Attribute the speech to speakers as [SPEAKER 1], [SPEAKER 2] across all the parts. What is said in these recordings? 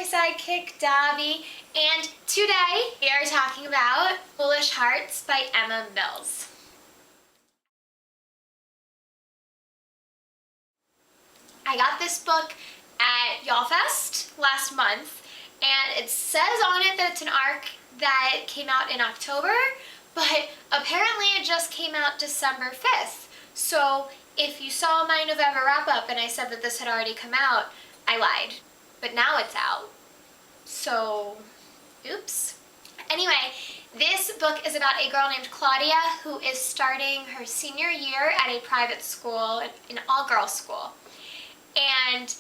[SPEAKER 1] your sidekick, Dobby, and today we are talking about Foolish Hearts by Emma Mills. I got this book at YALLFest last month, and it says on it that it's an arc that came out in October, but apparently it just came out December 5th. So if you saw my November wrap-up and I said that this had already come out, I lied. But now it's out. So, oops. Anyway, this book is about a girl named Claudia who is starting her senior year at a private school, an all-girls school. And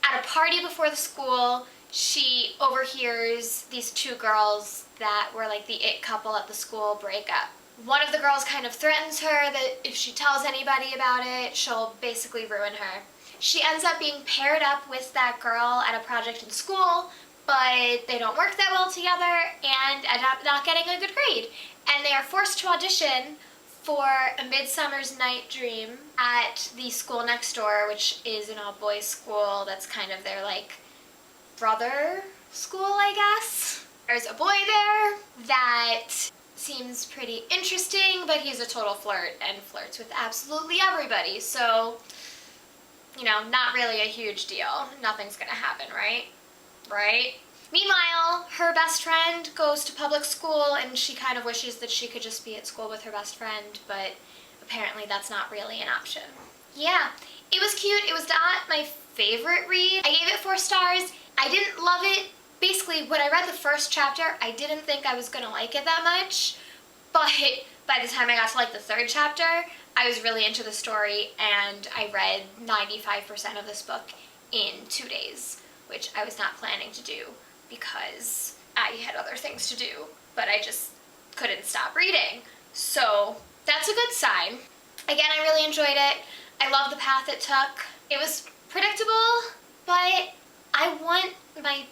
[SPEAKER 1] at a party before the school, she overhears these two girls that were like the it couple at the school break up. One of the girls kind of threatens her that if she tells anybody about it, she'll basically ruin her. She ends up being paired up with that girl at a project in school, but they don't work that well together and end up not getting a good grade. And they are forced to audition for A Midsummer's Night Dream at the school next door, which is an all-boys school that's kind of their, like, brother school, I guess. There's a boy there that seems pretty interesting, but he's a total flirt and flirts with absolutely everybody, so, you know, not really a huge deal. Nothing's gonna happen, right? Right? Meanwhile, her best friend goes to public school and she kind of wishes that she could just be at school with her best friend, but apparently that's not really an option. Yeah, it was cute. It was not my favorite read. I gave it 4 stars. I didn't love it. Basically, when I read the first chapter, I didn't think I was gonna like it that much, but by the time I got to like the 3rd chapter, I was really into the story and I read 95% of this book in 2 days, which I was not planning to do because I had other things to do, but I just couldn't stop reading. So that's a good sign. Again, I really enjoyed it. I love the path it took. It was predictable, but I want my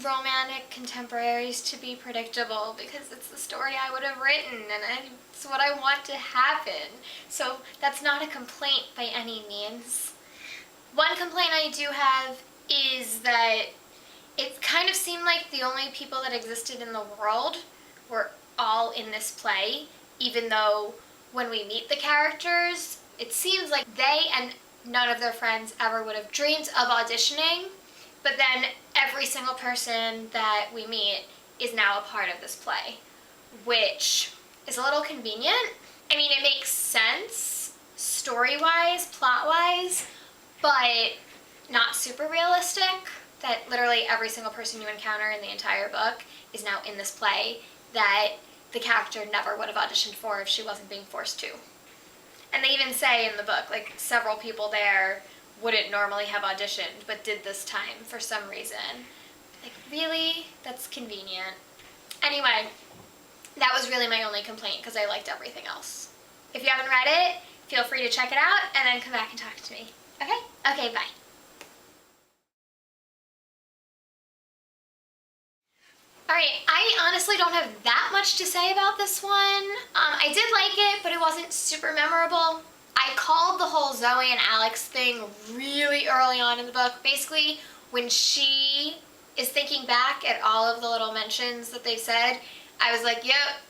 [SPEAKER 1] romantic contemporaries to be predictable because it's the story I would have written and it's what I want to happen. So that's not a complaint by any means. One complaint I do have is that it kind of seemed like the only people that existed in the world were all in this play, even though when we meet the characters, it seems like they and none of their friends ever would have dreamed of auditioning, but then every single person that we meet is now a part of this play, which is a little convenient. I mean, it makes sense story-wise, plot-wise, but not super realistic that literally every single person you encounter in the entire book is now in this play that the character never would have auditioned for if she wasn't being forced to. And they even say in the book, like, several people there wouldn't normally have auditioned, but did this time for some reason. Like, really? That's convenient. Anyway, that was really my only complaint because I liked everything else. If you haven't read it, feel free to check it out and then come back and talk to me. Okay? Okay, bye. Alright, I honestly don't have that much to say about this one. I did like it, but it wasn't super memorable. I called the whole Zoe and Alex thing really early on in the book. Basically, when she is thinking back at all of the little mentions that they said, I was like, yep,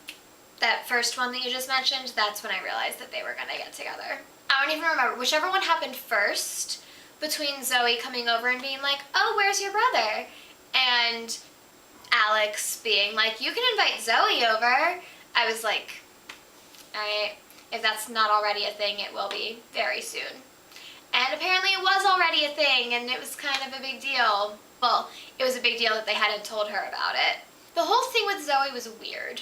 [SPEAKER 1] that first one that you just mentioned, that's when I realized that they were gonna get together. I don't even remember. Whichever one happened first, between Zoe coming over and being like, oh, where's your brother? And Alex being like, you can invite Zoe over. I was like, alright, if that's not already a thing, it will be very soon. And apparently it was already a thing, and it was kind of a big deal. Well, it was a big deal that they hadn't told her about it. The whole thing with Zoe was weird,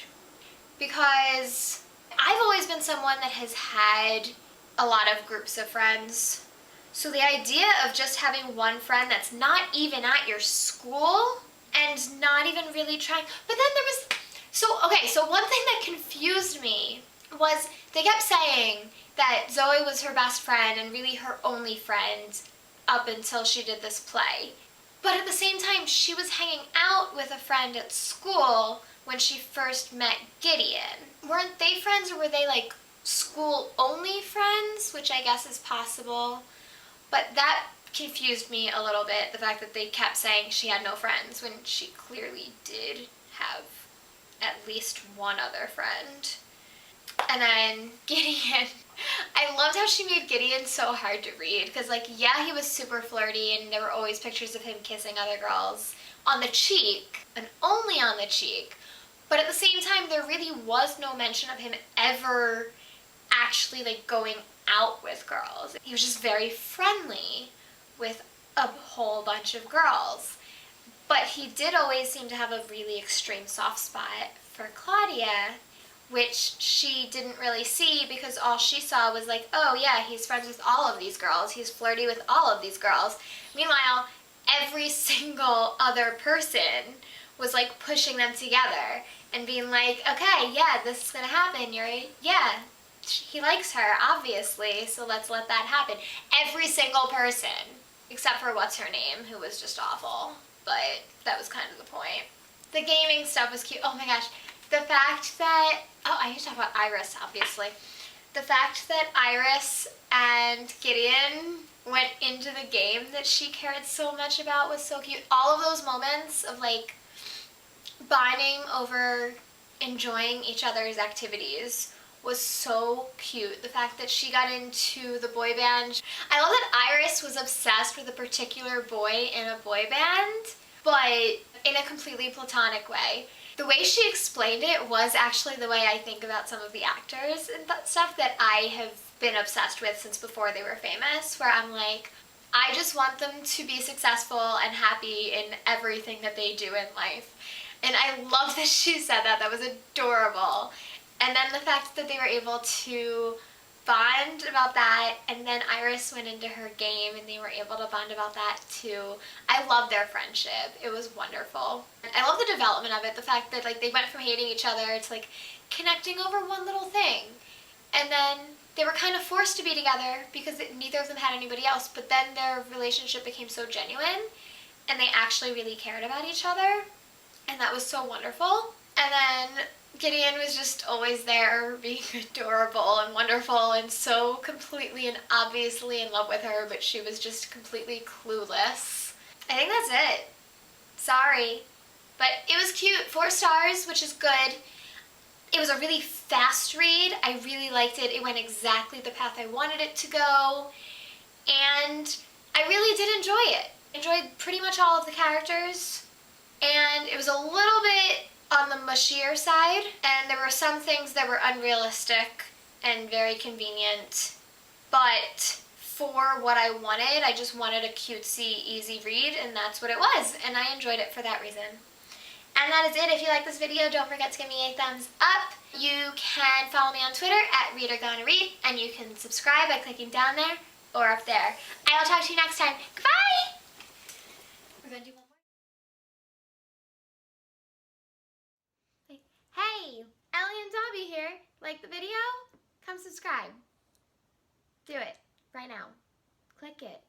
[SPEAKER 1] because I've always been someone that has had a lot of groups of friends. So the idea of just having one friend that's not even at your school and not even really trying, but then there was, so one thing that confused me was they kept saying that Zoe was her best friend and really her only friend up until she did this play. But at the same time, she was hanging out with a friend at school when she first met Gideon. Weren't they friends, or were they like school-only friends, which I guess is possible. But that confused me a little bit, the fact that they kept saying she had no friends when she clearly did have at least one other friend. And then Gideon, I loved how she made Gideon so hard to read, because like, yeah, he was super flirty and there were always pictures of him kissing other girls on the cheek, and only on the cheek, but at the same time there really was no mention of him ever actually like going out with girls. He was just very friendly with a whole bunch of girls. But he did always seem to have a really extreme soft spot for Claudia, which she didn't really see, because all she saw was like, oh yeah, he's friends with all of these girls, he's flirty with all of these girls. Meanwhile, every single other person was like pushing them together and being like, okay, yeah, this is gonna happen, yeah, he likes her, obviously, so let's let that happen. Every single person, except for what's her name, who was just awful, but that was kind of the point. The gaming stuff was cute. Oh my gosh, the fact that, oh, I need to talk about Iris, obviously. The fact that Iris and Gideon went into the game that she cared so much about was so cute. All of those moments of like bonding over enjoying each other's activities was so cute. The fact that she got into the boy band. I love that Iris was obsessed with a particular boy in a boy band, but in a completely platonic way. The way she explained it was actually the way I think about some of the actors and stuff that I have been obsessed with since before they were famous, where I'm like, I just want them to be successful and happy in everything that they do in life. And I love that she said that. That was adorable. And then the fact that they were able to bond about that, and then Iris went into her game and they were able to bond about that too. I love their friendship. It was wonderful. I love the development of it, the fact that like they went from hating each other to like connecting over one little thing. And then they were kind of forced to be together because neither of them had anybody else, but then their relationship became so genuine and they actually really cared about each other, and that was so wonderful. And then Gideon was just always there, being adorable and wonderful and so completely and obviously in love with her, but she was just completely clueless. I think that's it. Sorry. But it was cute. 4 stars, which is good. It was a really fast read. I really liked it. It went exactly the path I wanted it to go. And I really did enjoy it. Enjoyed pretty much all of the characters. And it was a little bit on the mushier side, and there were some things that were unrealistic and very convenient, but for what I wanted, I just wanted a cutesy, easy read, and that's what it was, and I enjoyed it for that reason. And that is it. If you like this video, don't forget to give me a thumbs up. You can follow me on Twitter at ReaderGonnaRead, and you can subscribe by clicking down there or up there. I will talk to you next time. Goodbye! We're gonna do one more. Hey, Ellie and Dobby here. Like the video? Come subscribe. Do it right now. Click it.